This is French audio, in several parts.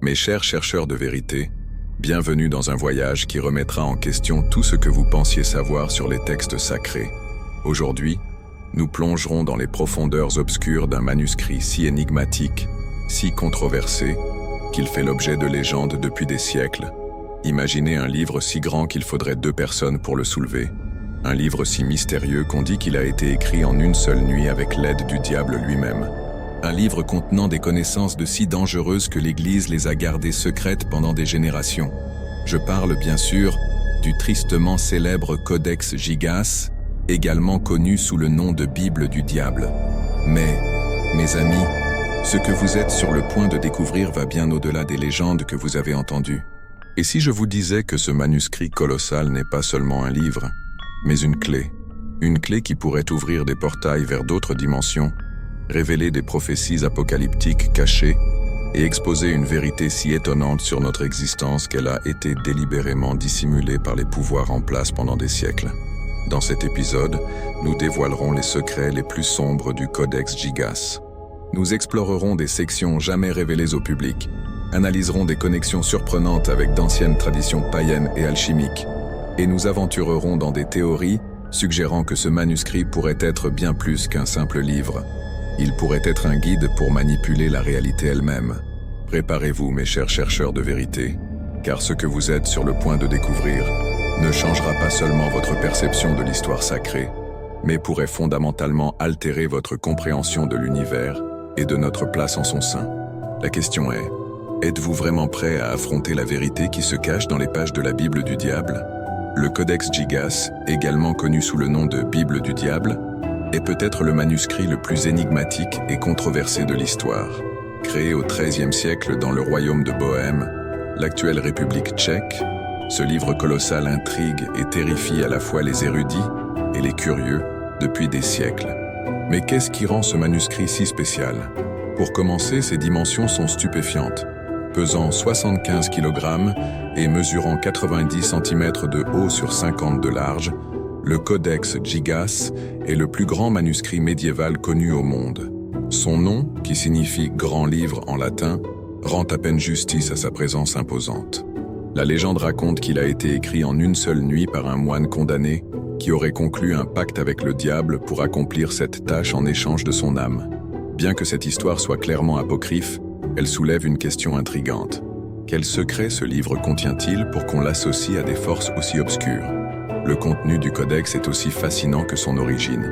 Mes chers chercheurs de vérité, bienvenue dans un voyage qui remettra en question tout ce que vous pensiez savoir sur les textes sacrés. Aujourd'hui, nous plongerons dans les profondeurs obscures d'un manuscrit si énigmatique, si controversé, qu'il fait l'objet de légendes depuis des siècles. Imaginez un livre si grand qu'il faudrait 2 personnes pour le soulever. Un livre si mystérieux qu'on dit qu'il a été écrit en une seule nuit avec l'aide du diable lui-même. Un livre contenant des connaissances de si dangereuses que l'Église les a gardées secrètes pendant des générations. Je parle bien sûr du tristement célèbre Codex Gigas, également connu sous le nom de Bible du diable. Mais, mes amis, ce que vous êtes sur le point de découvrir va bien au-delà des légendes que vous avez entendues. Et si je vous disais que ce manuscrit colossal n'est pas seulement un livre, mais une clé qui pourrait ouvrir des portails vers d'autres dimensions, révéler des prophéties apocalyptiques cachées et exposer une vérité si étonnante sur notre existence qu'elle a été délibérément dissimulée par les pouvoirs en place pendant des siècles. Dans cet épisode, nous dévoilerons les secrets les plus sombres du Codex Gigas. Nous explorerons des sections jamais révélées au public, analyserons des connexions surprenantes avec d'anciennes traditions païennes et alchimiques, et nous aventurerons dans des théories suggérant que ce manuscrit pourrait être bien plus qu'un simple livre. Il pourrait être un guide pour manipuler la réalité elle-même. Préparez-vous, mes chers chercheurs de vérité, car ce que vous êtes sur le point de découvrir ne changera pas seulement votre perception de l'histoire sacrée, mais pourrait fondamentalement altérer votre compréhension de l'univers et de notre place en son sein. La question est, êtes-vous vraiment prêt à affronter la vérité qui se cache dans les pages de la Bible du diable? Le Codex Gigas, également connu sous le nom de Bible du diable, est peut-être le manuscrit le plus énigmatique et controversé de l'histoire. Créé au XIIIe siècle dans le royaume de Bohême, l'actuelle République tchèque, ce livre colossal intrigue et terrifie à la fois les érudits et les curieux depuis des siècles. Mais qu'est-ce qui rend ce manuscrit si spécial? Pour commencer, ses dimensions sont stupéfiantes. Pesant 75 kg et mesurant 90 cm de haut sur 50 de large, le Codex Gigas est le plus grand manuscrit médiéval connu au monde. Son nom, qui signifie « grand livre » en latin, rend à peine justice à sa présence imposante. La légende raconte qu'il a été écrit en une seule nuit par un moine condamné qui aurait conclu un pacte avec le diable pour accomplir cette tâche en échange de son âme. Bien que cette histoire soit clairement apocryphe, elle soulève une question intrigante. Quel secret ce livre contient-il pour qu'on l'associe à des forces aussi obscures? Le contenu du codex est aussi fascinant que son origine.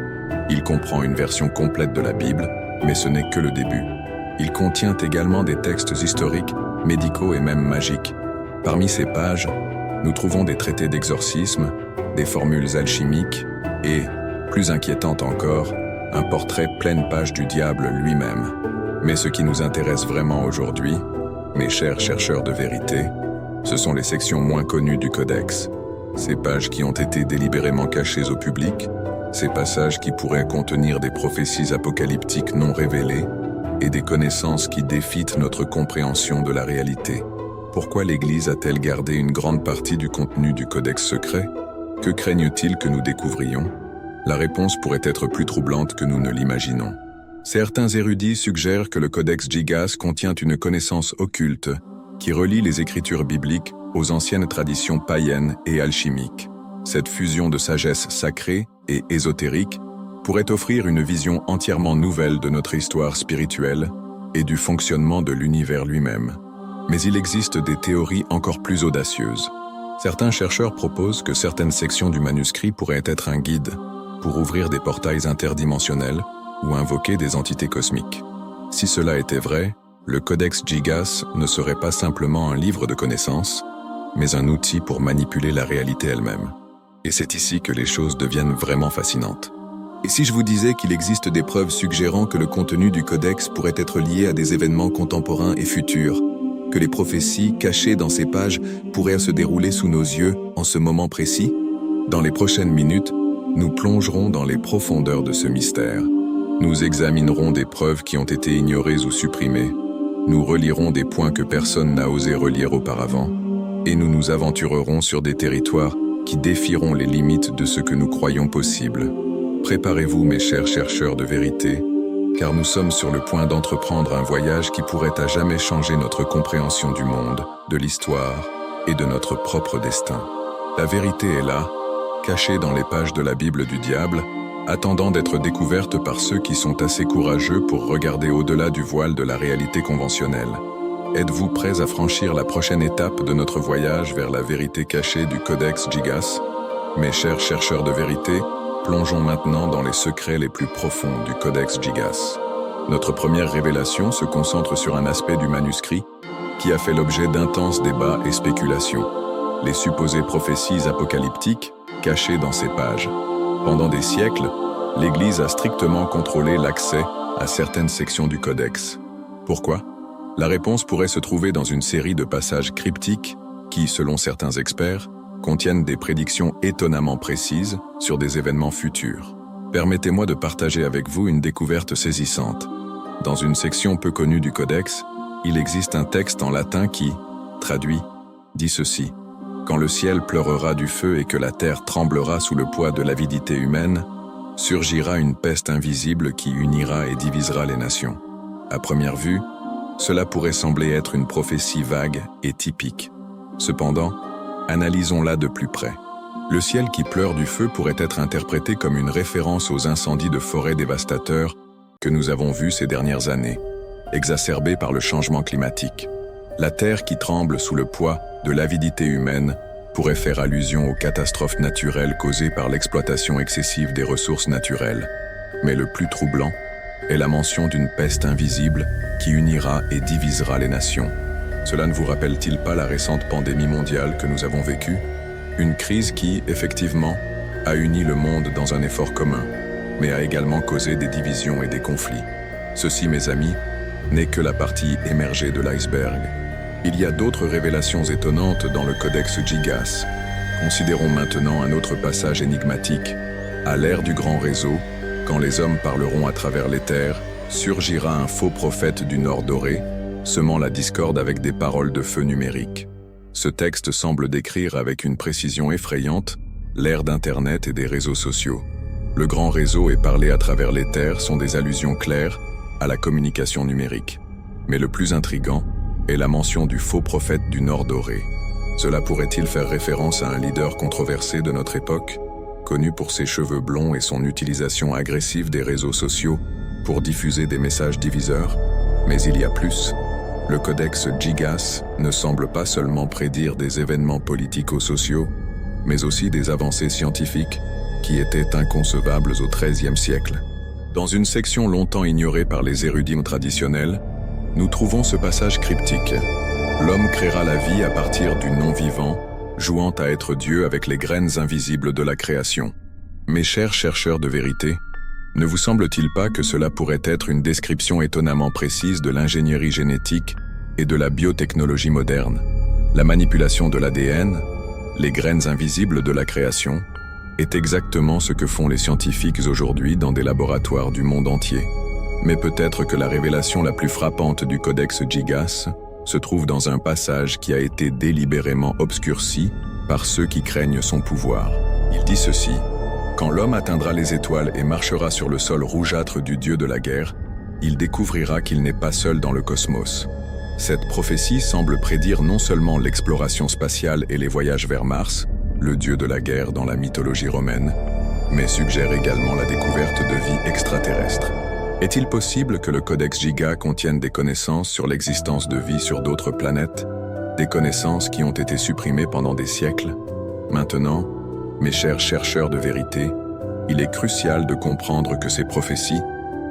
Il comprend une version complète de la Bible, mais ce n'est que le début. Il contient également des textes historiques, médicaux et même magiques. Parmi ces pages, nous trouvons des traités d'exorcisme, des formules alchimiques et, plus inquiétante encore, un portrait pleine page du diable lui-même. Mais ce qui nous intéresse vraiment aujourd'hui, mes chers chercheurs de vérité, ce sont les sections moins connues du codex. Ces pages qui ont été délibérément cachées au public, ces passages qui pourraient contenir des prophéties apocalyptiques non révélées et des connaissances qui défient notre compréhension de la réalité. Pourquoi l'Église a-t-elle gardé une grande partie du contenu du codex secret? Que craignent-ils que nous découvrions? La réponse pourrait être plus troublante que nous ne l'imaginons. Certains érudits suggèrent que le Codex Gigas contient une connaissance occulte qui relie les écritures bibliques aux anciennes traditions païennes et alchimiques. Cette fusion de sagesse sacrée et ésotérique pourrait offrir une vision entièrement nouvelle de notre histoire spirituelle et du fonctionnement de l'univers lui-même. Mais il existe des théories encore plus audacieuses. Certains chercheurs proposent que certaines sections du manuscrit pourraient être un guide pour ouvrir des portails interdimensionnels ou invoquer des entités cosmiques. Si cela était vrai, le Codex Gigas ne serait pas simplement un livre de connaissances, mais un outil pour manipuler la réalité elle-même. Et c'est ici que les choses deviennent vraiment fascinantes. Et si je vous disais qu'il existe des preuves suggérant que le contenu du Codex pourrait être lié à des événements contemporains et futurs, que les prophéties cachées dans ces pages pourraient se dérouler sous nos yeux en ce moment précis? Dans les prochaines minutes, nous plongerons dans les profondeurs de ce mystère. Nous examinerons des preuves qui ont été ignorées ou supprimées. Nous relirons des points que personne n'a osé relire auparavant. Et nous nous aventurerons sur des territoires qui défieront les limites de ce que nous croyons possible. Préparez-vous, mes chers chercheurs de vérité, car nous sommes sur le point d'entreprendre un voyage qui pourrait à jamais changer notre compréhension du monde, de l'histoire et de notre propre destin. La vérité est là, cachée dans les pages de la Bible du diable, attendant d'être découverte par ceux qui sont assez courageux pour regarder au-delà du voile de la réalité conventionnelle. Êtes-vous prêts à franchir la prochaine étape de notre voyage vers la vérité cachée du Codex Gigas? Mes chers chercheurs de vérité, plongeons maintenant dans les secrets les plus profonds du Codex Gigas. Notre première révélation se concentre sur un aspect du manuscrit qui a fait l'objet d'intenses débats et spéculations, les supposées prophéties apocalyptiques cachées dans ces pages. Pendant des siècles, l'Église a strictement contrôlé l'accès à certaines sections du Codex. Pourquoi? La réponse pourrait se trouver dans une série de passages cryptiques qui, selon certains experts, contiennent des prédictions étonnamment précises sur des événements futurs. Permettez-moi de partager avec vous une découverte saisissante. Dans une section peu connue du Codex, il existe un texte en latin qui, traduit, dit ceci: « Quand le ciel pleurera du feu et que la terre tremblera sous le poids de l'avidité humaine, surgira une peste invisible qui unira et divisera les nations. » À première vue, cela pourrait sembler être une prophétie vague et typique. Cependant, analysons-la de plus près. Le ciel qui pleure du feu pourrait être interprété comme une référence aux incendies de forêt dévastateurs que nous avons vus ces dernières années, exacerbés par le changement climatique. La terre qui tremble sous le poids de l'avidité humaine pourrait faire allusion aux catastrophes naturelles causées par l'exploitation excessive des ressources naturelles. Mais le plus troublant est la mention d'une peste invisible qui unira et divisera les nations. Cela ne vous rappelle-t-il pas la récente pandémie mondiale que nous avons vécue? Une crise qui, effectivement, a uni le monde dans un effort commun, mais a également causé des divisions et des conflits. Ceci, mes amis, n'est que la partie émergée de l'iceberg. Il y a d'autres révélations étonnantes dans le Codex Gigas. Considérons maintenant un autre passage énigmatique. À l'ère du grand réseau, quand les hommes parleront à travers les terres, surgira un faux prophète du Nord doré, semant la discorde avec des paroles de feu numériques. Ce texte semble décrire avec une précision effrayante l'ère d'Internet et des réseaux sociaux. Le grand réseau et parler à travers les terres sont des allusions claires à la communication numérique. Mais le plus intrigant est la mention du faux prophète du Nord doré. Cela pourrait-il faire référence à un leader controversé de notre époque, connu pour ses cheveux blonds et son utilisation agressive des réseaux sociaux pour diffuser des messages diviseurs? Mais il y a plus. Le Codex Gigas ne semble pas seulement prédire des événements politico-sociaux, mais aussi des avancées scientifiques qui étaient inconcevables au XIIIe siècle. Dans une section longtemps ignorée par les érudits traditionnels, nous trouvons ce passage cryptique. L'homme créera la vie à partir du non-vivant, jouant à être Dieu avec les graines invisibles de la création. Mes chers chercheurs de vérité, ne vous semble-t-il pas que cela pourrait être une description étonnamment précise de l'ingénierie génétique et de la biotechnologie moderne? La manipulation de l'ADN, les graines invisibles de la création, est exactement ce que font les scientifiques aujourd'hui dans des laboratoires du monde entier. Mais peut-être que la révélation la plus frappante du Codex Gigas se trouve dans un passage qui a été délibérément obscurci par ceux qui craignent son pouvoir. Il dit ceci: « Quand l'homme atteindra les étoiles et marchera sur le sol rougeâtre du dieu de la guerre, il découvrira qu'il n'est pas seul dans le cosmos. » Cette prophétie semble prédire non seulement l'exploration spatiale et les voyages vers Mars, le dieu de la guerre dans la mythologie romaine, mais suggère également la découverte de vie extraterrestre. Est-il possible que le Codex Gigas contienne des connaissances sur l'existence de vie sur d'autres planètes, des connaissances qui ont été supprimées pendant des siècles? Maintenant, mes chers chercheurs de vérité, il est crucial de comprendre que ces prophéties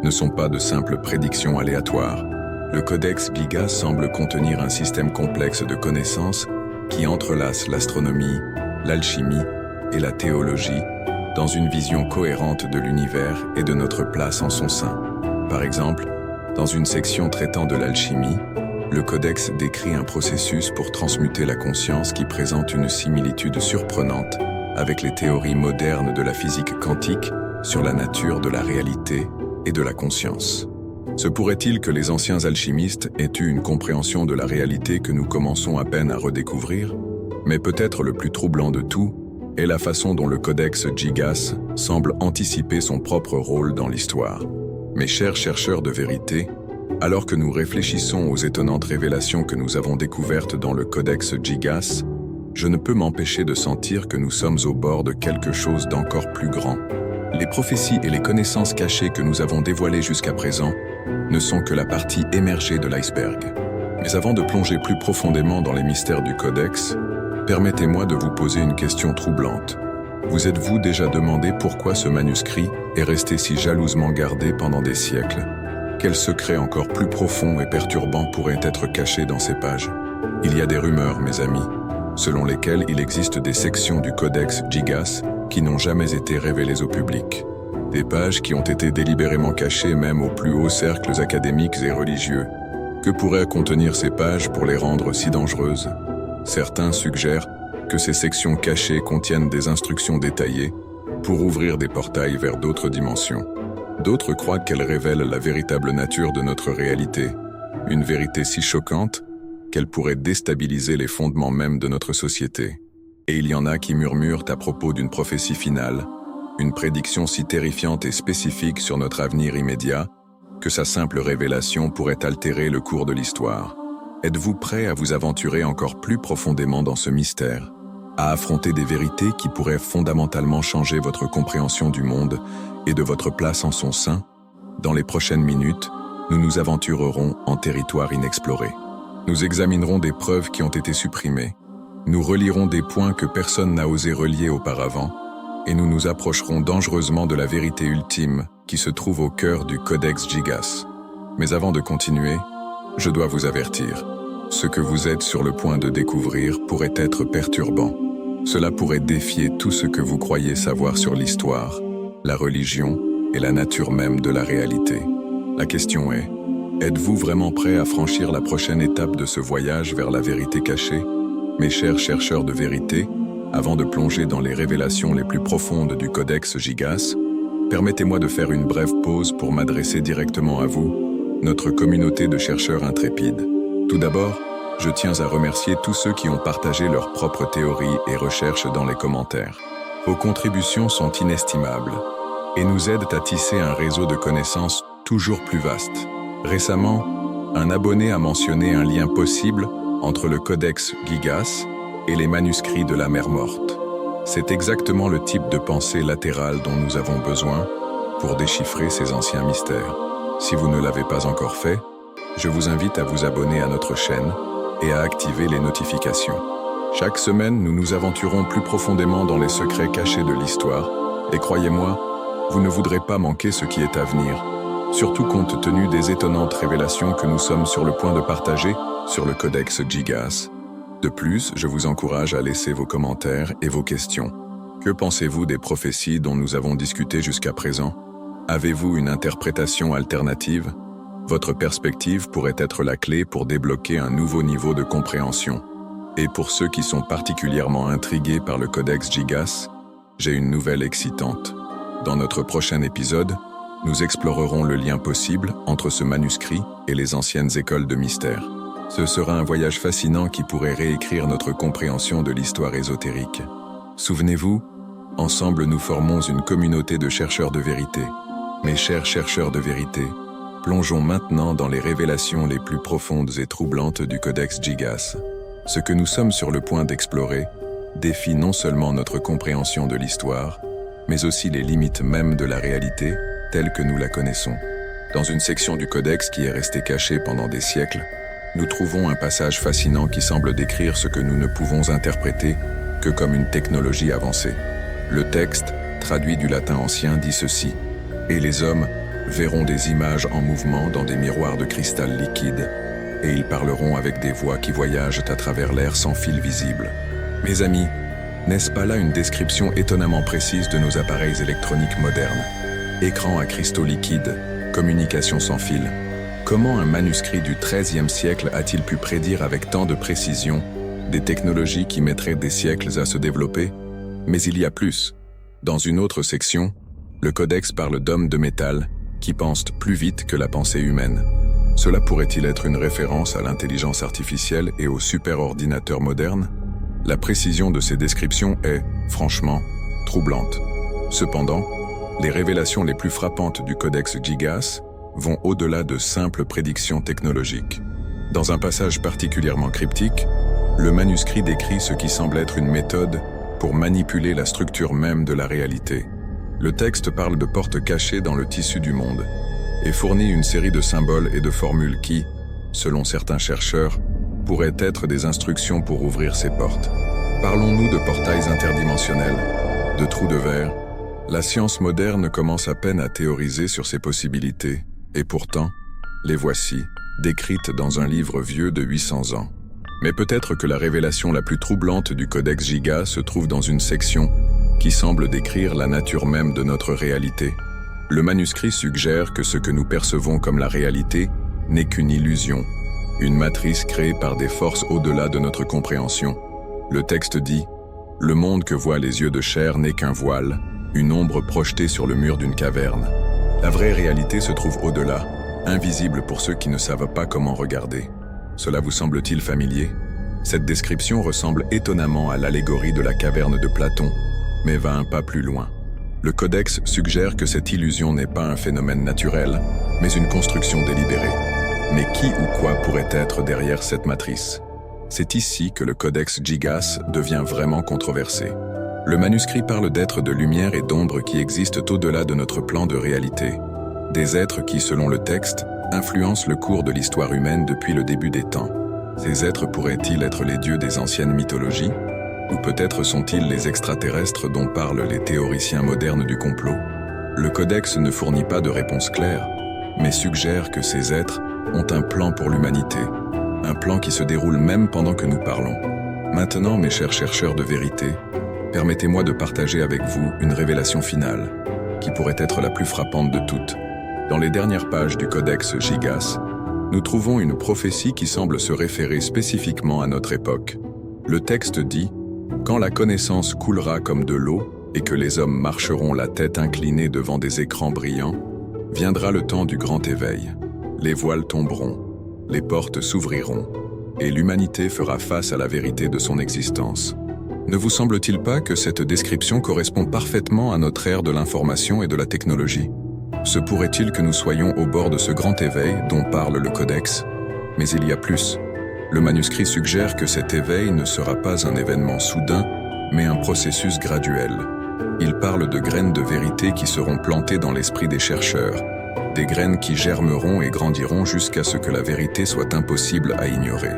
ne sont pas de simples prédictions aléatoires. Le Codex Gigas semble contenir un système complexe de connaissances qui entrelace l'astronomie, l'alchimie et la théologie dans une vision cohérente de l'univers et de notre place en son sein. Par exemple, dans une section traitant de l'alchimie, le Codex décrit un processus pour transmuter la conscience qui présente une similitude surprenante avec les théories modernes de la physique quantique sur la nature de la réalité et de la conscience. Se pourrait-il que les anciens alchimistes aient eu une compréhension de la réalité que nous commençons à peine à redécouvrir? Mais peut-être le plus troublant de tout est la façon dont le Codex Gigas semble anticiper son propre rôle dans l'histoire. Mes chers chercheurs de vérité, alors que nous réfléchissons aux étonnantes révélations que nous avons découvertes dans le Codex Gigas, je ne peux m'empêcher de sentir que nous sommes au bord de quelque chose d'encore plus grand. Les prophéties et les connaissances cachées que nous avons dévoilées jusqu'à présent ne sont que la partie émergée de l'iceberg. Mais avant de plonger plus profondément dans les mystères du Codex, permettez-moi de vous poser une question troublante. Vous êtes-vous déjà demandé pourquoi ce manuscrit est resté si jalousement gardé pendant des siècles? Quel secret encore plus profond et perturbant pourrait être caché dans ces pages? Il y a des rumeurs, mes amis, selon lesquelles il existe des sections du Codex Gigas qui n'ont jamais été révélées au public. Des pages qui ont été délibérément cachées même aux plus hauts cercles académiques et religieux. Que pourraient contenir ces pages pour les rendre si dangereuses? Certains suggèrent que ces sections cachées contiennent des instructions détaillées pour ouvrir des portails vers d'autres dimensions. D'autres croient qu'elles révèlent la véritable nature de notre réalité, une vérité si choquante qu'elle pourrait déstabiliser les fondements même de notre société. Et il y en a qui murmurent à propos d'une prophétie finale, une prédiction si terrifiante et spécifique sur notre avenir immédiat que sa simple révélation pourrait altérer le cours de l'histoire. Êtes-vous prêt à vous aventurer encore plus profondément dans ce mystère, à affronter des vérités qui pourraient fondamentalement changer votre compréhension du monde et de votre place en son sein? Dans les prochaines minutes, nous nous aventurerons en territoire inexploré. Nous examinerons des preuves qui ont été supprimées, nous relirons des points que personne n'a osé relier auparavant, et nous nous approcherons dangereusement de la vérité ultime qui se trouve au cœur du Codex Gigas. Mais avant de continuer, je dois vous avertir. Ce que vous êtes sur le point de découvrir pourrait être perturbant. Cela pourrait défier tout ce que vous croyez savoir sur l'histoire, la religion et la nature même de la réalité. La question est, êtes-vous vraiment prêt à franchir la prochaine étape de ce voyage vers la vérité cachée? Mes chers chercheurs de vérité, avant de plonger dans les révélations les plus profondes du Codex Gigas, permettez-moi de faire une brève pause pour m'adresser directement à vous, notre communauté de chercheurs intrépides. Tout d'abord, je tiens à remercier tous ceux qui ont partagé leurs propres théories et recherches dans les commentaires. Vos contributions sont inestimables et nous aident à tisser un réseau de connaissances toujours plus vaste. Récemment, un abonné a mentionné un lien possible entre le Codex Gigas et les manuscrits de la Mer Morte. C'est exactement le type de pensée latérale dont nous avons besoin pour déchiffrer ces anciens mystères. Si vous ne l'avez pas encore fait, je vous invite à vous abonner à notre chaîne et à activer les notifications. Chaque semaine, nous nous aventurons plus profondément dans les secrets cachés de l'histoire, et croyez-moi, vous ne voudrez pas manquer ce qui est à venir, surtout compte tenu des étonnantes révélations que nous sommes sur le point de partager sur le Codex Gigas. De plus, je vous encourage à laisser vos commentaires et vos questions. Que pensez-vous des prophéties dont nous avons discuté jusqu'à présent? Avez-vous une interprétation alternative? Votre perspective pourrait être la clé pour débloquer un nouveau niveau de compréhension. Et pour ceux qui sont particulièrement intrigués par le Codex Gigas, j'ai une nouvelle excitante. Dans notre prochain épisode, nous explorerons le lien possible entre ce manuscrit et les anciennes écoles de mystère. Ce sera un voyage fascinant qui pourrait réécrire notre compréhension de l'histoire ésotérique. Souvenez-vous, ensemble nous formons une communauté de chercheurs de vérité. Mes chers chercheurs de vérité, plongeons maintenant dans les révélations les plus profondes et troublantes du Codex Gigas. Ce que nous sommes sur le point d'explorer défie non seulement notre compréhension de l'histoire, mais aussi les limites mêmes de la réalité telle que nous la connaissons. Dans une section du Codex qui est restée cachée pendant des siècles, nous trouvons un passage fascinant qui semble décrire ce que nous ne pouvons interpréter que comme une technologie avancée. Le texte, traduit du latin ancien, dit ceci: « Et les hommes verront des images en mouvement dans des miroirs de cristal liquide, et ils parleront avec des voix qui voyagent à travers l'air sans fil visible. » Mes amis, n'est-ce pas là une description étonnamment précise de nos appareils électroniques modernes? Écran à cristaux liquides, communication sans fil. Comment un manuscrit du XIIIe siècle a-t-il pu prédire avec tant de précision des technologies qui mettraient des siècles à se développer? Mais il y a plus. Dans une autre section, le Codex parle d'hommes de métal qui pensent plus vite que la pensée humaine. Cela pourrait-il être une référence à l'intelligence artificielle et aux superordinateurs modernes? La précision de ces descriptions est, franchement, troublante. Cependant, les révélations les plus frappantes du Codex Gigas vont au-delà de simples prédictions technologiques. Dans un passage particulièrement cryptique, le manuscrit décrit ce qui semble être une méthode pour manipuler la structure même de la réalité. Le texte parle de portes cachées dans le tissu du monde et fournit une série de symboles et de formules qui, selon certains chercheurs, pourraient être des instructions pour ouvrir ces portes. Parlons-nous de portails interdimensionnels, de trous de verre? La science moderne commence à peine à théoriser sur ces possibilités, et pourtant, les voici, décrites dans un livre vieux de 800 ans. Mais peut-être que la révélation la plus troublante du Codex Gigas se trouve dans une section qui semble décrire la nature même de notre réalité. Le manuscrit suggère que ce que nous percevons comme la réalité n'est qu'une illusion, une matrice créée par des forces au-delà de notre compréhension. Le texte dit « Le monde que voient les yeux de chair n'est qu'un voile, une ombre projetée sur le mur d'une caverne. La vraie réalité se trouve au-delà, invisible pour ceux qui ne savent pas comment regarder. » Cela vous semble-t-il familier? Cette description ressemble étonnamment à l'allégorie de la caverne de Platon, mais va un pas plus loin. Le Codex suggère que cette illusion n'est pas un phénomène naturel, mais une construction délibérée. Mais qui ou quoi pourrait être derrière cette matrice? C'est ici que le Codex Gigas devient vraiment controversé. Le manuscrit parle d'êtres de lumière et d'ombre qui existent au-delà de notre plan de réalité. Des êtres qui, selon le texte, influencent le cours de l'histoire humaine depuis le début des temps. Ces êtres pourraient-ils être les dieux des anciennes mythologies? Ou peut-être sont-ils les extraterrestres dont parlent les théoriciens modernes du complot? Le Codex ne fournit pas de réponse claire, mais suggère que ces êtres ont un plan pour l'humanité, un plan qui se déroule même pendant que nous parlons. Maintenant, mes chers chercheurs de vérité, permettez-moi de partager avec vous une révélation finale, qui pourrait être la plus frappante de toutes. Dans les dernières pages du Codex Gigas, nous trouvons une prophétie qui semble se référer spécifiquement à notre époque. Le texte dit « Quand la connaissance coulera comme de l'eau et que les hommes marcheront la tête inclinée devant des écrans brillants, viendra le temps du grand éveil. Les voiles tomberont, les portes s'ouvriront, et l'humanité fera face à la vérité de son existence. » Ne vous semble-t-il pas que cette description correspond parfaitement à notre ère de l'information et de la technologie? Se pourrait-il que nous soyons au bord de ce grand éveil dont parle le Codex? Mais il y a plus. Le manuscrit suggère que cet éveil ne sera pas un événement soudain, mais un processus graduel. Il parle de graines de vérité qui seront plantées dans l'esprit des chercheurs, des graines qui germeront et grandiront jusqu'à ce que la vérité soit impossible à ignorer.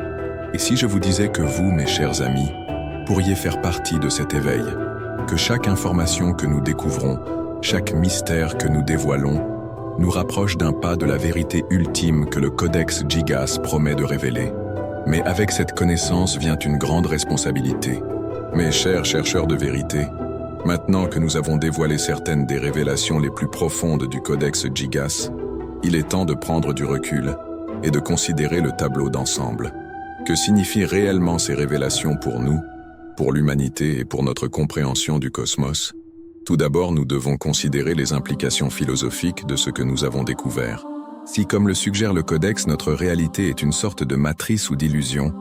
Et si je vous disais que vous, mes chers amis, pourriez faire partie de cet éveil, que chaque information que nous découvrons, chaque mystère que nous dévoilons, nous rapproche d'un pas de la vérité ultime que le Codex Gigas promet de révéler. Mais avec cette connaissance vient une grande responsabilité. Mes chers chercheurs de vérité, maintenant que nous avons dévoilé certaines des révélations les plus profondes du Codex Gigas, il est temps de prendre du recul et de considérer le tableau d'ensemble. Que signifient réellement ces révélations pour nous, pour l'humanité et pour notre compréhension du cosmos? Tout d'abord, nous devons considérer les implications philosophiques de ce que nous avons découvert. Si, comme le suggère le Codex, notre réalité est une sorte de matrice ou d'illusion,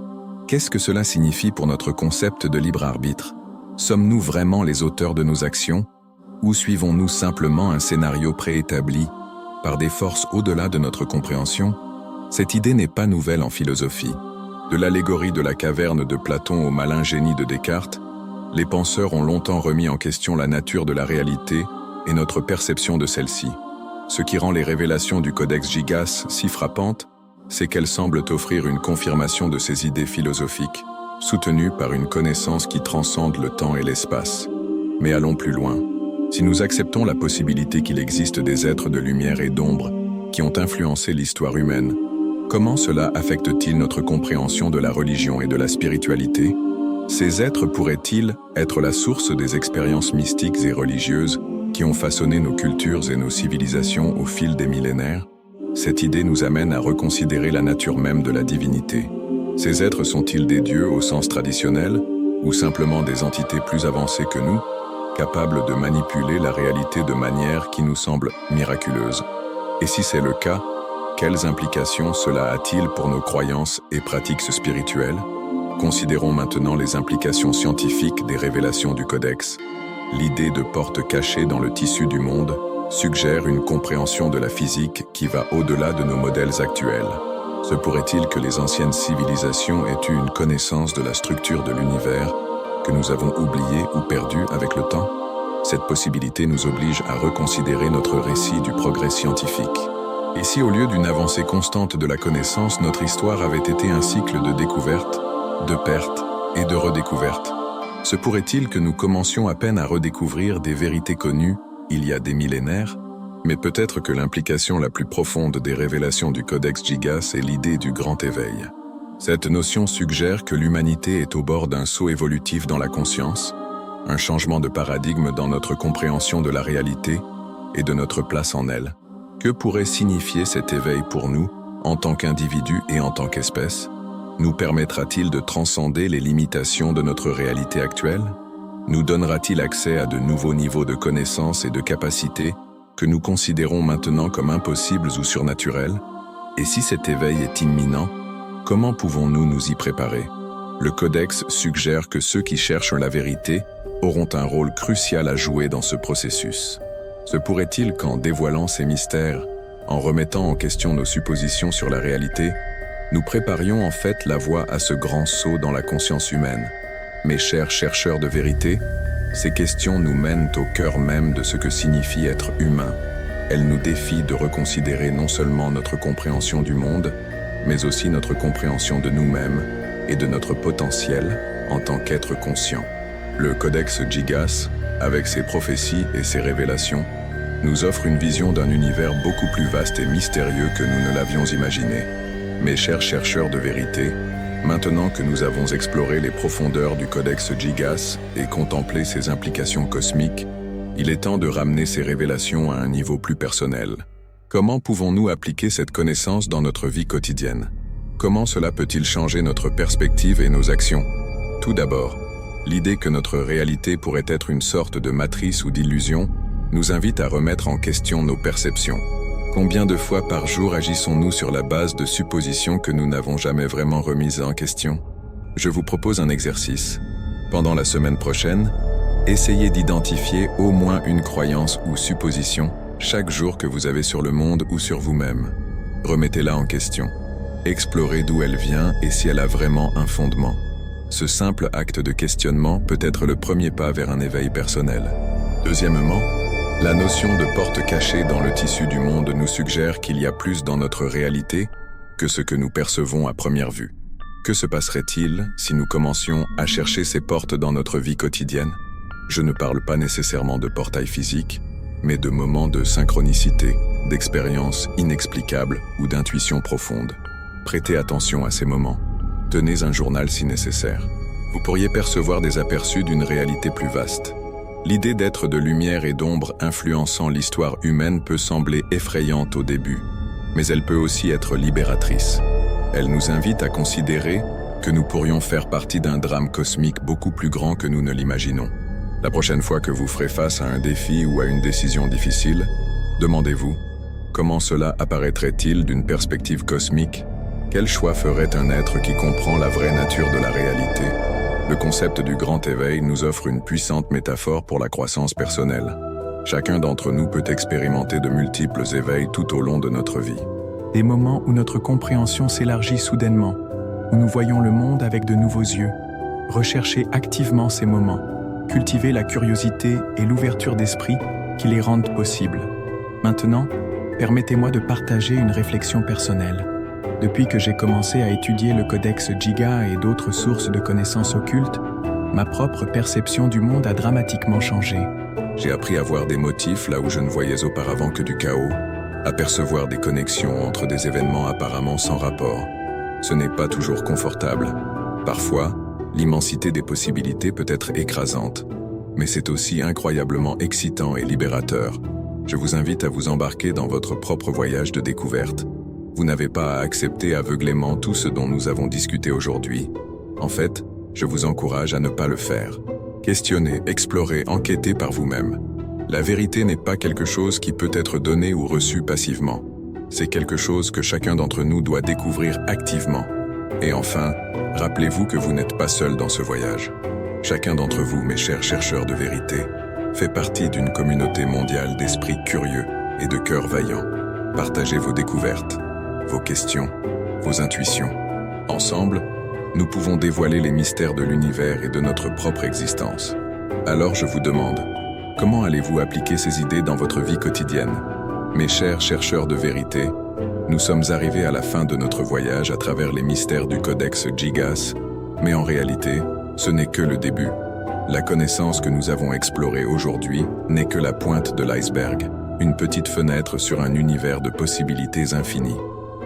qu'est-ce que cela signifie pour notre concept de libre arbitre? Sommes-nous vraiment les auteurs de nos actions? Ou suivons-nous simplement un scénario préétabli par des forces au-delà de notre compréhension? Cette idée n'est pas nouvelle en philosophie. De l'allégorie de la caverne de Platon au malin génie de Descartes, les penseurs ont longtemps remis en question la nature de la réalité et notre perception de celle-ci. Ce qui rend les révélations du Codex Gigas si frappantes, c'est qu'elles semblent offrir une confirmation de ces idées philosophiques, soutenues par une connaissance qui transcende le temps et l'espace. Mais allons plus loin. Si nous acceptons la possibilité qu'il existe des êtres de lumière et d'ombre qui ont influencé l'histoire humaine, comment cela affecte-t-il notre compréhension de la religion et de la spiritualité? Ces êtres pourraient-ils être la source des expériences mystiques et religieuses qui ont façonné nos cultures et nos civilisations au fil des millénaires? Cette idée nous amène à reconsidérer la nature même de la divinité. Ces êtres sont-ils des dieux au sens traditionnel, ou simplement des entités plus avancées que nous, capables de manipuler la réalité de manière qui nous semble miraculeuse? Et si c'est le cas, quelles implications cela a-t-il pour nos croyances et pratiques spirituelles? Considérons maintenant les implications scientifiques des révélations du Codex. L'idée de portes cachées dans le tissu du monde suggère une compréhension de la physique qui va au-delà de nos modèles actuels. Se pourrait-il que les anciennes civilisations aient eu une connaissance de la structure de l'univers que nous avons oubliée ou perdue avec le temps? Cette possibilité nous oblige à reconsidérer notre récit du progrès scientifique. Et si au lieu d'une avancée constante de la connaissance, notre histoire avait été un cycle de découvertes, de pertes et de redécouvertes? Se pourrait-il que nous commencions à peine à redécouvrir des vérités connues il y a des millénaires? Mais peut-être que l'implication la plus profonde des révélations du Codex Gigas est l'idée du grand éveil. Cette notion suggère que l'humanité est au bord d'un saut évolutif dans la conscience, un changement de paradigme dans notre compréhension de la réalité et de notre place en elle. Que pourrait signifier cet éveil pour nous, en tant qu'individus et en tant qu'espèce? Nous permettra-t-il de transcender les limitations de notre réalité actuelle? Nous donnera-t-il accès à de nouveaux niveaux de connaissances et de capacités que nous considérons maintenant comme impossibles ou surnaturels? Et si cet éveil est imminent, comment pouvons-nous nous y préparer? Le Codex suggère que ceux qui cherchent la vérité auront un rôle crucial à jouer dans ce processus. Se pourrait-il qu'en dévoilant ces mystères, en remettant en question nos suppositions sur la réalité, nous préparions en fait la voie à ce grand saut dans la conscience humaine? Mes chers chercheurs de vérité, ces questions nous mènent au cœur même de ce que signifie être humain. Elles nous défient de reconsidérer non seulement notre compréhension du monde, mais aussi notre compréhension de nous-mêmes et de notre potentiel en tant qu'être conscient. Le Codex Gigas, avec ses prophéties et ses révélations, nous offre une vision d'un univers beaucoup plus vaste et mystérieux que nous ne l'avions imaginé. Mes chers chercheurs de vérité, maintenant que nous avons exploré les profondeurs du Codex Gigas et contemplé ses implications cosmiques, il est temps de ramener ces révélations à un niveau plus personnel. Comment pouvons-nous appliquer cette connaissance dans notre vie quotidienne? Comment cela peut-il changer notre perspective et nos actions? Tout d'abord, l'idée que notre réalité pourrait être une sorte de matrice ou d'illusion nous invite à remettre en question nos perceptions. Combien de fois par jour agissons-nous sur la base de suppositions que nous n'avons jamais vraiment remises en question? Je vous propose un exercice. Pendant la semaine prochaine, essayez d'identifier au moins une croyance ou supposition chaque jour que vous avez sur le monde ou sur vous-même. Remettez-la en question. Explorez d'où elle vient et si elle a vraiment un fondement. Ce simple acte de questionnement peut être le premier pas vers un éveil personnel. Deuxièmement, la notion de porte cachée dans le tissu du monde nous suggère qu'il y a plus dans notre réalité que ce que nous percevons à première vue. Que se passerait-il si nous commencions à chercher ces portes dans notre vie quotidienne? Je ne parle pas nécessairement de portails physiques, mais de moments de synchronicité, d'expériences inexplicables ou d'intuition profonde. Prêtez attention à ces moments. Tenez un journal si nécessaire. Vous pourriez percevoir des aperçus d'une réalité plus vaste. L'idée d'être de lumière et d'ombre influençant l'histoire humaine peut sembler effrayante au début, mais elle peut aussi être libératrice. Elle nous invite à considérer que nous pourrions faire partie d'un drame cosmique beaucoup plus grand que nous ne l'imaginons. La prochaine fois que vous ferez face à un défi ou à une décision difficile, demandez-vous, comment cela apparaîtrait-il d'une perspective cosmique? Quel choix ferait un être qui comprend la vraie nature de la réalité? Le concept du grand éveil nous offre une puissante métaphore pour la croissance personnelle. Chacun d'entre nous peut expérimenter de multiples éveils tout au long de notre vie. Des moments où notre compréhension s'élargit soudainement, où nous voyons le monde avec de nouveaux yeux. Recherchez activement ces moments. Cultivez la curiosité et l'ouverture d'esprit qui les rendent possibles. Maintenant, permettez-moi de partager une réflexion personnelle. Depuis que j'ai commencé à étudier le Codex Gigas et d'autres sources de connaissances occultes, ma propre perception du monde a dramatiquement changé. J'ai appris à voir des motifs là où je ne voyais auparavant que du chaos, à percevoir des connexions entre des événements apparemment sans rapport. Ce n'est pas toujours confortable. Parfois, l'immensité des possibilités peut être écrasante, mais c'est aussi incroyablement excitant et libérateur. Je vous invite à vous embarquer dans votre propre voyage de découverte. Vous n'avez pas à accepter aveuglément tout ce dont nous avons discuté aujourd'hui. En fait, je vous encourage à ne pas le faire. Questionnez, explorez, enquêtez par vous-même. La vérité n'est pas quelque chose qui peut être donné ou reçu passivement. C'est quelque chose que chacun d'entre nous doit découvrir activement. Et enfin, rappelez-vous que vous n'êtes pas seul dans ce voyage. Chacun d'entre vous, mes chers chercheurs de vérité, fait partie d'une communauté mondiale d'esprits curieux et de cœurs vaillants. Partagez vos découvertes, vos questions, vos intuitions. Ensemble, nous pouvons dévoiler les mystères de l'univers et de notre propre existence. Alors je vous demande, comment allez-vous appliquer ces idées dans votre vie quotidienne? Mes chers chercheurs de vérité, nous sommes arrivés à la fin de notre voyage à travers les mystères du Codex Gigas, mais en réalité, ce n'est que le début. La connaissance que nous avons explorée aujourd'hui n'est que la pointe de l'iceberg, une petite fenêtre sur un univers de possibilités infinies.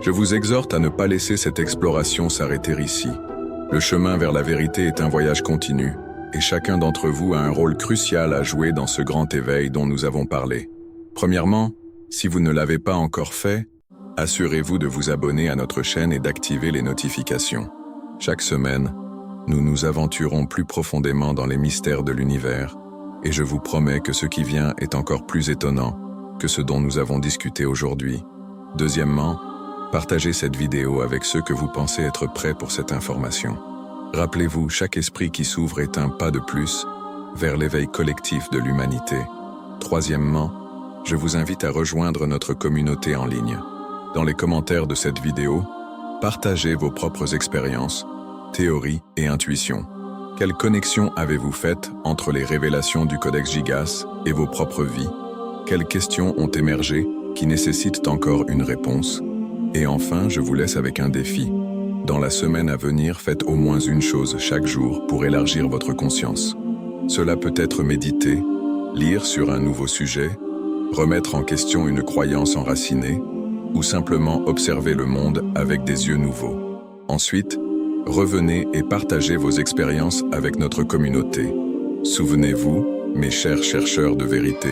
Je vous exhorte à ne pas laisser cette exploration s'arrêter ici. Le chemin vers la vérité est un voyage continu, et chacun d'entre vous a un rôle crucial à jouer dans ce grand éveil dont nous avons parlé. Premièrement, si vous ne l'avez pas encore fait, assurez-vous de vous abonner à notre chaîne et d'activer les notifications. Chaque semaine, nous nous aventurons plus profondément dans les mystères de l'univers, et je vous promets que ce qui vient est encore plus étonnant que ce dont nous avons discuté aujourd'hui. Deuxièmement, partagez cette vidéo avec ceux que vous pensez être prêts pour cette information. Rappelez-vous, chaque esprit qui s'ouvre est un pas de plus vers l'éveil collectif de l'humanité. Troisièmement, je vous invite à rejoindre notre communauté en ligne. Dans les commentaires de cette vidéo, partagez vos propres expériences, théories et intuitions. Quelle connexion avez-vous faite entre les révélations du Codex Gigas et vos propres vies? Quelles questions ont émergé qui nécessitent encore une réponse? Et enfin, je vous laisse avec un défi. Dans la semaine à venir, faites au moins une chose chaque jour pour élargir votre conscience. Cela peut être méditer, lire sur un nouveau sujet, remettre en question une croyance enracinée, ou simplement observer le monde avec des yeux nouveaux. Ensuite, revenez et partagez vos expériences avec notre communauté. Souvenez-vous, mes chers chercheurs de vérité,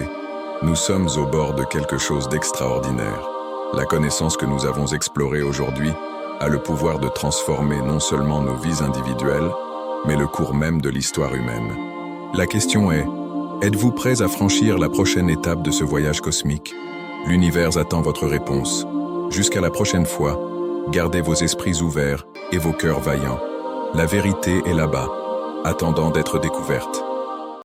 nous sommes au bord de quelque chose d'extraordinaire. La connaissance que nous avons explorée aujourd'hui a le pouvoir de transformer non seulement nos vies individuelles, mais le cours même de l'histoire humaine. La question est, êtes-vous prêts à franchir la prochaine étape de ce voyage cosmique? L'univers attend votre réponse. Jusqu'à la prochaine fois, gardez vos esprits ouverts et vos cœurs vaillants. La vérité est là-bas, attendant d'être découverte.